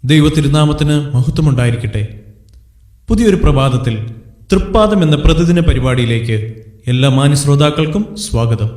ദൈവത്തിരുനാമത്തിന് മഹത്വമുണ്ടായിരിക്കട്ടെ. പുതിയൊരു പ്രഭാതത്തിൽ തൃപ്പാദം എന്ന പ്രതിദിന പരിപാടിയിലേക്ക് എല്ലാ മാന്യ ശ്രോതാക്കൾക്കും സ്വാഗതം.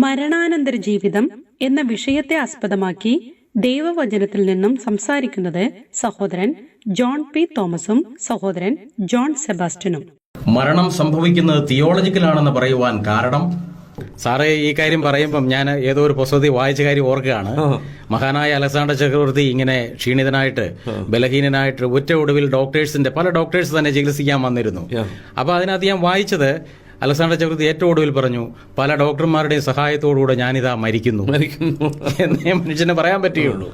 മരണാനന്തര ജീവിതം എന്ന വിഷയത്തെ ആസ്പദമാക്കി ദൈവവചനത്തിൽ നിന്നും സംസാരിക്കുന്നത് സഹോദരൻ ജോൺ പി തോമസും സഹോദരൻ ജോൺ സെബാസ്റ്റ്യനും. മരണം സംഭവിക്കുന്നത് തിയോളജിക്കലാണെന്ന് പറയുവാൻ കാരണം, സാറേ ഈ കാര്യം പറയുമ്പം ഞാൻ ഏതോ ഒരു പുസ്തകത്തിൽ വായിച്ച കാര്യം ഓർക്കുകയാണ്. മഹാനായ അലക്സാണ്ടർ ചക്രവർത്തി ഇങ്ങനെ ക്ഷീണിതനായിട്ട് ബലഹീനനായിട്ട് ഒറ്റ ഒടുവിൽ പല ഡോക്ടേഴ്സ് തന്നെ ചികിത്സിക്കാൻ വന്നിരുന്നു. അപ്പൊ അതിനകത്ത് ഞാൻ വായിച്ചത് അലക്സാണ്ടർ ചക്രവർത്തി ഏറ്റവും ഒടുവിൽ പറഞ്ഞു, പല ഡോക്ടർമാരുടെയും സഹായത്തോടുകൂടെ ഞാനിതാ മരിക്കുന്നു എന്നേ മനുഷ്യന് പറയാൻ പറ്റുകയുള്ളൂ.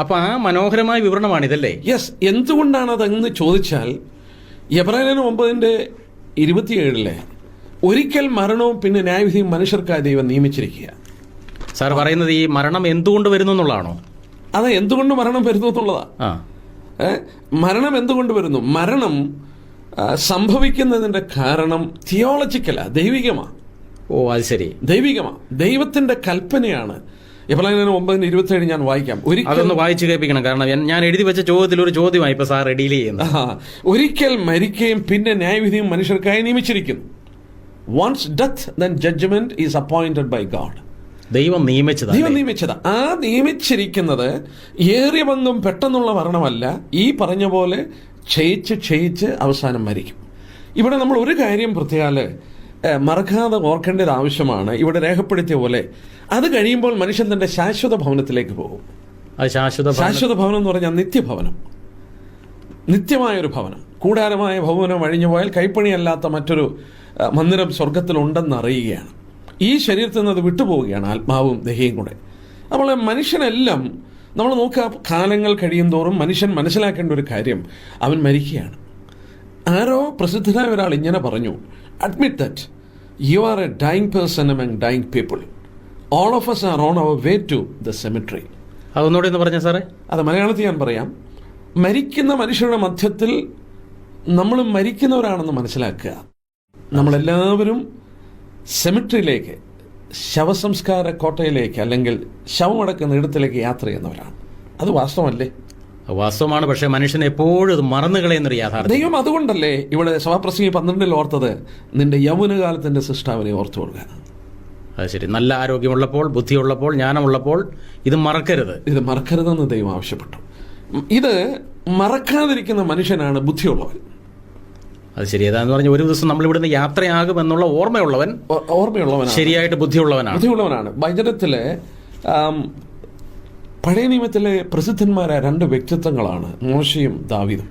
അപ്പൊ ആ മനോഹരമായ വിവരണമാണ് ഇതല്ലേ? യെസ്. എന്തുകൊണ്ടാണ് അതെന്ന് ചോദിച്ചാൽ, എബ്രായർ 9:27 ഒരിക്കൽ മരണവും പിന്നെ ന്യായവിധിയും മനുഷ്യർക്കായി ദൈവം നിയമിച്ചിരിക്കുക. സാർ പറയുന്നത് ഈ മരണം എന്തുകൊണ്ട് വരുന്നു എന്നുള്ളതാണോ? അതെ, എന്തുകൊണ്ട് മരണം വരുന്നു എന്നുള്ളതാ. മരണം എന്തുകൊണ്ട് വരുന്നു? മരണം സംഭവിക്കുന്നതിന്റെ കാരണം തിയോളജിക്കലാ, ദൈവികമാ. ഓ, അത് ശരി, ദൈവികമാ, ദൈവത്തിന്റെ കൽപ്പനയാണ്. എബ്രായർ 9:27 ഞാൻ വായിക്കാം. അതൊന്ന് വായിച്ചു കേൾപ്പിക്കണം, കാരണം ഞാൻ എഴുതി വെച്ച ചോദ്യത്തിൽ ഒരു ചോദ്യമായി ഇപ്പൊ സാർ ഡീൽ ചെയ്യുന്നത്. ഒരിക്കൽ മരിക്കുകയും പിന്നെ ന്യായവിധിയും മനുഷ്യർക്കായി നിയമിച്ചിരിക്കുന്നു. Once death, then judgment is appointed by God. ദൈവം നിയമിച്ചതാ. ആ നിയമിച്ചിരിക്കുന്നത് ഏറിയ പങ്കും പെട്ടെന്നുള്ള മരണമല്ല, ഈ പറഞ്ഞ പോലെ ക്ഷയിച്ച് അവസാനം മരിക്കും. ഇവിടെ നമ്മൾ ഒരു കാര്യം പ്രത്യേകം മറക്കാതെ ഓർക്കേണ്ടത് ആവശ്യമാണ്. ഇവിടെ രേഖപ്പെടുത്തിയ പോലെ അത് കഴിയുമ്പോൾ മനുഷ്യൻ തന്റെ ശാശ്വത ഭവനത്തിലേക്ക് പോകും. ശാശ്വത ഭവനം എന്ന് പറഞ്ഞാൽ നിത്യഭവനം, നിത്യമായൊരു ഭവനം. കൂടാരമായ ഭവനം അഴിഞ്ഞു പോയാൽ കൈപ്പണിയല്ലാത്ത മറ്റൊരു മന്ദിരം സ്വർഗത്തിലുണ്ടെന്ന് അറിയുകയാണ്. ഈ ശരീരത്തിൽ നിന്ന് അത് വിട്ടുപോവുകയാണ്, ആത്മാവും ദേഹിയും കൂടെ. അപ്പോൾ മനുഷ്യനെല്ലാം നമ്മൾ നോക്കുക, കാലങ്ങൾ കഴിയും തോറും മനുഷ്യൻ മനസ്സിലാക്കേണ്ട ഒരു കാര്യം, അവൻ മരിക്കുകയാണ്. ആരോ പ്രസിദ്ധനായ ഒരാൾ ഇങ്ങനെ പറഞ്ഞു, admit that you are a dying person among dying people. All of us are on our way to the cemetery. അതൊന്നുകൂടി എന്ന് പറഞ്ഞ സാറേ. അത് മലയാളത്തിൽ ഞാൻ പറയാം. മരിക്കുന്ന മനുഷ്യരുടെ മധ്യത്തിൽ നമ്മൾ മരിക്കുന്നവരാണെന്ന് മനസ്സിലാക്കുക. നമ്മളെല്ലാവരും സെമിട്രിയിലേക്ക്, ശവസംസ്കാര കോട്ടയിലേക്ക്, അല്ലെങ്കിൽ ശവമടക്കുന്ന ഇടത്തിലേക്ക് യാത്ര ചെയ്യുന്നവരാണ്. അത് വാസ്തവമല്ലേ? വാസ്തവമാണ്. പക്ഷെ മനുഷ്യൻ എപ്പോഴും അത് മറന്നു കളയുന്നൊരു യാഥാർത്ഥ്യം. ദൈവം അതുകൊണ്ടല്ലേ ഇവിടെ സഭാപ്രസംഗി 12 ഓർത്തത്, നിന്റെ യൗവനകാലത്തിന്റെ സൃഷ്ടാവിനെ ഓർത്തു കൊള്ളുക. അത് ശരി. നല്ല ആരോഗ്യമുള്ളപ്പോൾ, ബുദ്ധിയുള്ളപ്പോൾ, ജ്ഞാനമുള്ളപ്പോൾ ഇത് മറക്കരുതെന്ന് ദൈവം ആവശ്യപ്പെട്ടു. ഇത് മറക്കാതിരിക്കുന്ന മനുഷ്യനാണ് ബുദ്ധിയുള്ളവൻ. അത് ശരി. ഏതാന്ന് പറഞ്ഞാൽ ഒരു ദിവസം നമ്മൾ ഇവിടുന്ന് യാത്രയാകുമെന്നുള്ള ഓർമ്മയുള്ളവൻ ശരിയായിട്ട് ബുദ്ധിയുള്ളവനാണ്. വചനത്തിലെ പഴയ നിയമത്തിലെ പ്രസിദ്ധന്മാരായ 2 വ്യക്തിത്വങ്ങളാണ് മോശയും ദാവീദും.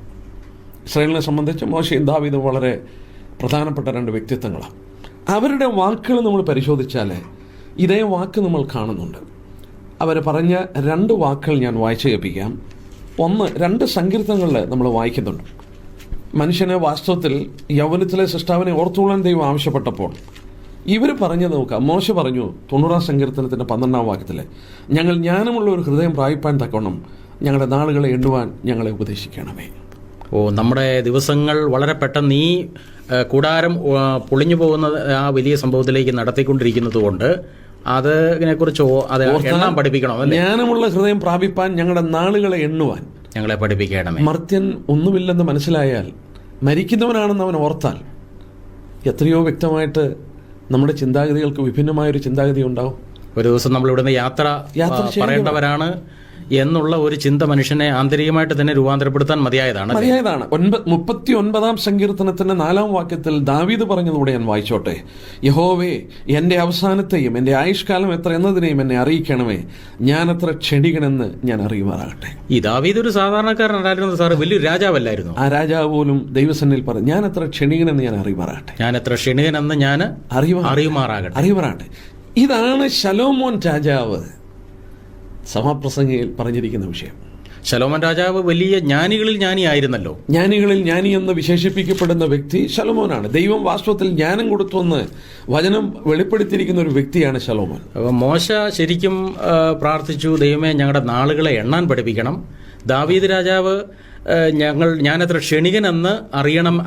ഇസ്രായേലിനെ സംബന്ധിച്ച് മോശയും ദാവീദും വളരെ പ്രധാനപ്പെട്ട 2 വ്യക്തിത്വങ്ങളാണ്. അവരുടെ വാക്കുകൾ നമ്മൾ പരിശോധിച്ചാൽ ഇതേ വാക്ക് നമ്മൾ കാണുന്നുണ്ട്. അവർ പറഞ്ഞ 2 വാക്കുകൾ ഞാൻ വായിച്ചു കേൾപ്പിക്കാം. 2 സങ്കീർത്തനങ്ങളിൽ നമ്മൾ വായിക്കുന്നുണ്ട്. മനുഷ്യനെ വാസ്തവത്തിൽ യൗവനത്തിലെ സൃഷ്ടാവിനെ ഓർത്തുകൊള്ളാൻ ദൈവം ആവശ്യപ്പെട്ടപ്പോൾ ഇവർ പറഞ്ഞത് നോക്കാം. മോശ പറഞ്ഞു 90 സങ്കീർത്തനത്തിന്റെ 12 വാക്യത്തില്, ഞങ്ങൾ ജ്ഞാനമുള്ള ഒരു ഹൃദയം പ്രാപിപ്പാൻ തക്കവണ്ണം ഞങ്ങളുടെ നാളുകളെ എണ്ണുവാൻ ഞങ്ങളെ ഉപദേശിക്കണമേ. നമ്മുടെ ദിവസങ്ങൾ വളരെ പെട്ടെന്ന് ഈ കൂടാരം പൊളിഞ്ഞു പോകുന്ന ആ വലിയ സംഭവത്തിലേക്ക് നടത്തിക്കൊണ്ടിരിക്കുന്നത് കൊണ്ട് അതിനെക്കുറിച്ച് എണ്ണാൻ പഠിപ്പിക്കണം. ജ്ഞാനമുള്ള ഹൃദയം പ്രാപിപ്പാൻ ഞങ്ങളുടെ നാളുകളെ എണ്ണുവാൻ ഞങ്ങളെ പഠിപ്പിക്കണമേ. മർത്യൻ ഒന്നുമില്ലെന്ന് മനസ്സിലായാൽ, മരിക്കുന്നവനാണെന്ന് അവൻ ഓർത്താൽ, എത്രയോ വ്യക്തമായിട്ട് നമ്മുടെ ചിന്താഗതികൾക്ക് വിഭിന്നമായൊരു ചിന്താഗതി ഉണ്ടാവും. ഒരു ദിവസം നമ്മൾ ഇവിടുന്ന് യാത്ര പറയേണ്ടവരാണ്. എന്നുള്ള ഒരു ചിന്ത മനുഷ്യനെ ആന്തരികമായിട്ട് തന്നെ രൂപാന്തരപ്പെടുത്താൻ മതിയായതാണ്. 39 സങ്കീർത്തനത്തിന്റെ 4 വാക്യത്തിൽ ദാവീദ് പറഞ്ഞതുകൂടെ ഞാൻ വായിച്ചോട്ടെ. യഹോവേ, എന്റെ അവസാനത്തെയും എന്റെ ആയുഷ്കാലം എത്ര എന്നതിനെയും എന്നെ അറിയിക്കണമേ, ഞാൻ എത്ര ക്ഷണികനെന്ന് ഞാൻ അറിയുമാറാകട്ടെ. ഈ ദാവീദ് ഒരു സാധാരണക്കാരനായിരുന്നു സാറ്, വലിയൊരു രാജാവല്ലായിരുന്നു. ആ രാജാവ് പോലും ദൈവസന്നിധിയിൽ പറഞ്ഞു, ഞാൻ എത്ര ക്ഷണികനെന്ന് ഞാൻ അറിയുമാറാകട്ടെ, ഞാൻ എത്ര ക്ഷണികനെന്ന് ഞാൻ അറിയുമാറാകട്ടെ. ഇതാണ് ശലോമോൻ രാജാവ് സഭാപ്രസംഗിയിൽ പറഞ്ഞിരിക്കുന്ന വിഷയം. ശലോമോൻ രാജാവ് വലിയ ജ്ഞാനികളിൽ ജ്ഞാനിയായിരുന്നല്ലോ. ജ്ഞാനികളിൽ ജ്ഞാനി എന്ന് വിശേഷിപ്പിക്കപ്പെടുന്ന വ്യക്തി ശലോമോനാണ്. ദൈവം വാസ്തവത്തിൽ ജ്ഞാനം കൊടുത്തുവെന്ന് വചനം വെളിപ്പെടുത്തിയിരിക്കുന്ന ഒരു വ്യക്തിയാണ് ശലോമോൻ. അപ്പോൾ മോശ ശരിക്കും പ്രാർത്ഥിച്ചു, ദൈവമേ ഞങ്ങളുടെ നാളുകളെ എണ്ണാൻ പഠിപ്പിക്കണം. ദാവീദ് രാജാവ് ഞാൻ എത്ര ക്ഷണികനെന്ന്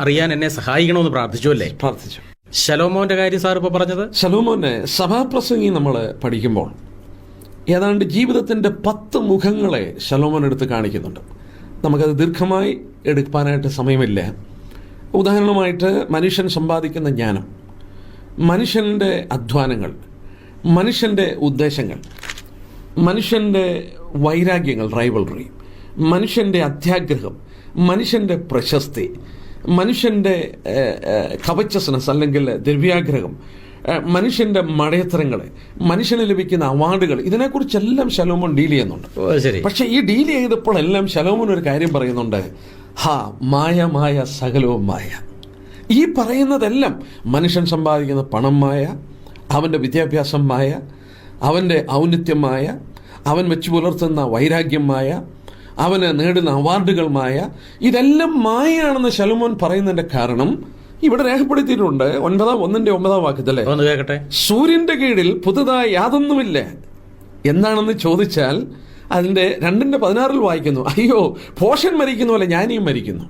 അറിയാൻ എന്നെ സഹായിക്കണമെന്ന് പ്രാർത്ഥിച്ചു അല്ലേ? പ്രാർത്ഥിച്ചു. ശലോമോന്റെ കാര്യം സാർ ഇപ്പോൾ പറഞ്ഞത്, ശലോമോന്റെ സഭാപ്രസംഗി നമ്മൾ പഠിക്കുമ്പോൾ ഏതാണ്ട് ജീവിതത്തിന്റെ 10 മുഖങ്ങളെ ശലോമോൻ എടുത്ത് കാണിക്കുന്നുണ്ട്. നമുക്കത് ദീർഘമായി എടുക്കാനായിട്ട് സമയമില്ല. ഉദാഹരണമായിട്ട് മനുഷ്യൻ സമ്പാദിക്കുന്ന ജ്ഞാനം, മനുഷ്യന്റെ അധ്വാനങ്ങൾ, മനുഷ്യന്റെ ഉദ്ദേശങ്ങൾ, മനുഷ്യന്റെ വൈരാഗ്യങ്ങൾ, റൈവൽറി, മനുഷ്യന്റെ അത്യാഗ്രഹം, മനുഷ്യന്റെ പ്രശസ്തി, മനുഷ്യന്റെ കവച്ചസ്നസ് അല്ലെങ്കിൽ ദ്രവ്യാഗ്രഹം, മനുഷ്യന്റെ മടയത്തരങ്ങൾ, മനുഷ്യന് ലഭിക്കുന്ന അവാർഡുകൾ, ഇതിനെക്കുറിച്ചെല്ലാം ശലോമോൻ ഡീൽ ചെയ്യുന്നുണ്ട്. പക്ഷെ ഈ ഡീൽ ചെയ്തപ്പോഴെല്ലാം ശലോമോൻ ഒരു കാര്യം പറയുന്നുണ്ട്, മായ സകലവും മായ. ഈ പറയുന്നതെല്ലാം മനുഷ്യൻ സമ്പാദിക്കുന്ന പണം മായ, അവന്റെ വിദ്യാഭ്യാസം മായ, അവന്റെ ഔന്നത്യമായ, അവൻ വെച്ചു പുലർത്തുന്ന വൈരാഗ്യമായ, അവന് നേടുന്ന അവാർഡുകളുമായ, ഇതെല്ലാം മായയാണെന്ന് ശലോമോൻ പറയുന്നതിന്റെ കാരണം ഇവിടെ രേഖപ്പെടുത്തിയിട്ടുണ്ട്. 9:9 വാക്യത്തിലെ സൂര്യന്റെ കീഴിൽ പുതുതായി യാതൊന്നുമില്ല എന്താണെന്ന് ചോദിച്ചാൽ അതിന്റെ 2:16 വായിക്കുന്നു, അയ്യോ പോഷൻ മരിക്കുന്ന പോലെ ജ്ഞാനിയും മരിക്കുന്നു.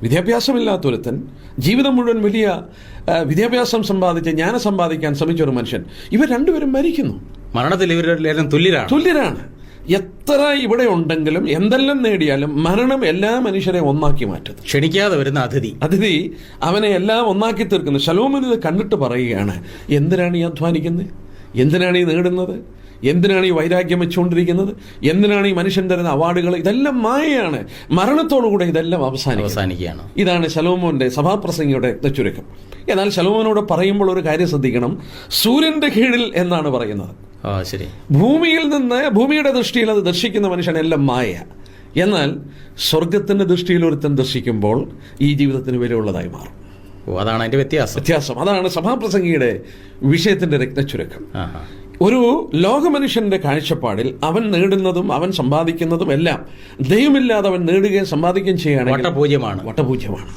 വിദ്യാഭ്യാസമില്ലാത്തൊരുത്തൻ ജീവിതം മുഴുവൻ വലിയ വിദ്യാഭ്യാസം സമ്പാദിച്ച് ജ്ഞാനം സമ്പാദിക്കാൻ ശ്രമിച്ച ഒരു മനുഷ്യൻ, ഇവർ രണ്ടുപേരും മരിക്കുന്നു. മരണത്തിൽ ഇവരെല്ലാം തുല്യരാണ്. എത്ര ഇവിടെ ഉണ്ടെങ്കിലും എന്തെല്ലാം നേടിയാലും മരണം എല്ലാ മനുഷ്യരെ ഒന്നാക്കി മാറ്റുന്നു. ക്ഷണിക്കാതെ വരുന്ന അതിഥി അവനെ എല്ലാം ഒന്നാക്കി തീർക്കുന്നു. ശലോമോൻ ഇത് കണ്ടിട്ട് പറയുകയാണ്, എന്തിനാണ് ഈ അധ്വാനിക്കുന്നത്, എന്തിനാണ് ഈ നേടുന്നത്, എന്തിനാണ് ഈ വൈരാഗ്യം വെച്ചുകൊണ്ടിരിക്കുന്നത്, എന്തിനാണ് ഈ മനുഷ്യൻ തരുന്ന അവാർഡുകൾ, ഇതെല്ലാം മായയാണ്. മരണത്തോടുകൂടെ ഇതെല്ലാം അവസാനിക്കുകയാണ്. ഇതാണ് ശലോമോന്റെ സഭാപ്രസംഗിയുടെ ചുരുക്കം. എന്നാൽ ശലോമോനോട് പറയുമ്പോൾ ഒരു കാര്യം ശ്രദ്ധിക്കണം, സൂര്യന്റെ കീഴിൽ എന്നാണ് പറയുന്നത്. ശരി, ഭൂമിയിൽ നിന്ന്, ഭൂമിയുടെ ദൃഷ്ടിയിൽ അത് ദർശിക്കുന്ന മനുഷ്യനെല്ലാം മായ. എന്നാൽ സ്വർഗത്തിന്റെ ദൃഷ്ടിയിൽ ഒരുത്തൻ ദർശിക്കുമ്പോൾ ഈ ജീവിതത്തിന് വിലയുള്ളതായി മാറും. അതാണ് അതിന്റെ വ്യത്യാസം. അതാണ് സഭാപ്രസംഗിയുടെ വിഷയത്തിന്റെ രത്നച്ചുരുക്കം. ഒരു ലോകമനുഷ്യന്റെ കാഴ്ചപ്പാടിൽ അവൻ നേടുന്നതും അവൻ സമ്പാദിക്കുന്നതും എല്ലാം ദൈവമില്ലാതെ അവൻ നേടുകയും സമ്പാദിക്കുകയും ചെയ്യുകയാണെങ്കിൽ വട്ടപൂജ്യമാണ്.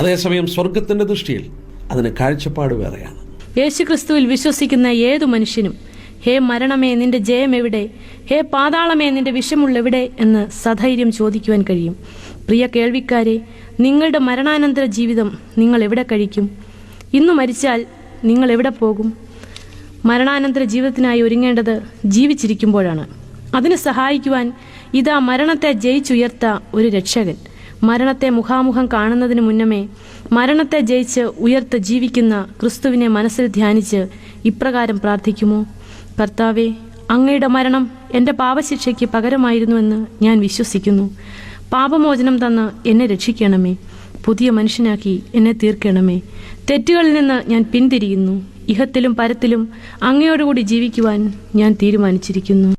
അതേസമയം സ്വർഗത്തിന്റെ ദൃഷ്ടിയിൽ അതിന് കാഴ്ചപ്പാട് വേറെയാണ്. യേശുക്രിസ്തുവിൽ വിശ്വസിക്കുന്ന ഏതു മനുഷ്യനും ഹേ മരണമേ നിന്റെ ജയം എവിടെ, ഹേ പാതാളമേ നിന്റെ വിഷമുള്ളെവിടെ എന്ന് സധൈര്യം ചോദിക്കുവാൻ കഴിയും. പ്രിയ കേൾവിക്കാരെ, നിങ്ങളുടെ മരണാനന്തര ജീവിതം നിങ്ങൾ എവിടെ കഴിക്കും? ഇന്ന് മരിച്ചാൽ നിങ്ങൾ എവിടെ പോകും? മരണാനന്തര ജീവിതത്തിനായി ഒരുങ്ങേണ്ടത് ജീവിച്ചിരിക്കുമ്പോഴാണ്. അതിന് സഹായിക്കുവാൻ ഇതാ മരണത്തെ ജയിച്ചുയർത്ത ഒരു രക്ഷകൻ. മരണത്തെ മുഖാമുഖം കാണുന്നതിന് മുന്നമേ മരണത്തെ ജയിച്ച് ഉയർത്ത് ജീവിക്കുന്ന ക്രിസ്തുവിനെ മനസ്സിൽ ധ്യാനിച്ച് ഇപ്രകാരം പ്രാർത്ഥിക്കുമോ: കർത്താവേ, അങ്ങയുടെ മരണം എൻ്റെ പാപശിക്ഷയ്ക്ക് പകരമായിരുന്നുവെന്ന് ഞാൻ വിശ്വസിക്കുന്നു. പാപമോചനം തന്ന് എന്നെ രക്ഷിക്കണമേ. പുതിയ മനുഷ്യനാക്കി എന്നെ തീർക്കണമേ. തെറ്റുകളിൽ നിന്ന് ഞാൻ പിന്തിരിയുന്നു. ഇഹത്തിലും പരത്തിലും അങ്ങയോടുകൂടി ജീവിക്കുവാൻ ഞാൻ തീരുമാനിച്ചിരിക്കുന്നു.